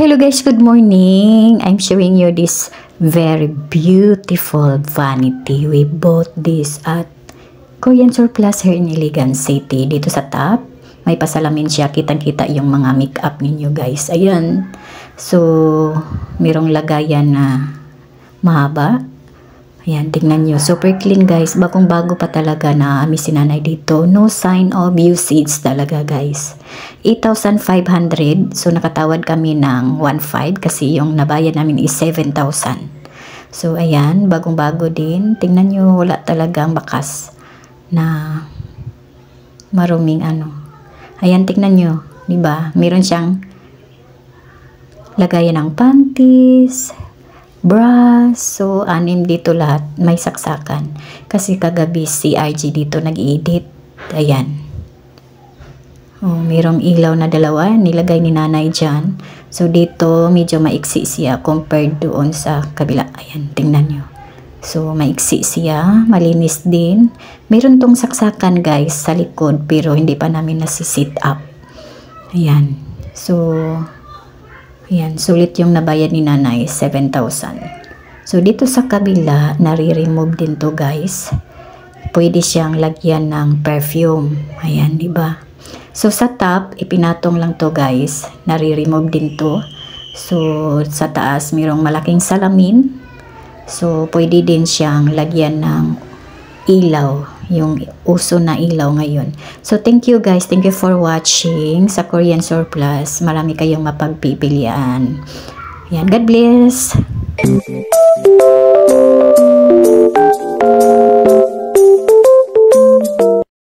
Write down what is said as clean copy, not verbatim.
Hello guys, good morning. I'm showing you this very beautiful vanity. We bought this at Korean Surplus here in Iligan City. Dito sa top, may pasalamin siya. Kitang-kita yung mga makeup ninyo guys. Ayan. So, merong lagayan na mahaba. Ayan, tingnan nyo. Super clean guys. Bagong-bago pa talaga na amis si nanay dito. No sign of usage talaga guys. 8,500. So, nakatawad kami ng 1,500 kasi yung nabayad namin is 7,000. So, ayan. Bagong-bago din. Tingnan nyo. Wala talagang bakas na maruming ano. Ayan, tingnan nyo. Diba? Meron siyang lagayan ng panties, bra. So, 6 dito lahat. May saksakan. Kasi kagabi si RG dito nag-edit. Ayan. Oh, mayroong ilaw na dalawa. Nilagay ni nanay dyan. So, dito medyo maiksi siya compared doon sa kabila. Ayan, tingnan nyo. So, maiksi siya. Malinis din. Mayroon tong saksakan guys sa likod pero hindi pa namin nasi-sit up. Ayan. So, ayan, sulit yung nabayad ni nanay, 7,000. So, dito sa kabila, nare-remove din to guys. Pwede siyang lagyan ng perfume. Ayan, di ba? So, sa top, ipinatong lang to guys. Nare-remove din to. So, sa taas, mayroong malaking salamin. So, pwede din siyang lagyan ng ilaw. Yung uso na ilaw ngayon. So, thank you guys. Thank you for watching sa Korean Surplus. Marami kayong mapagpipilian. Yan. God bless.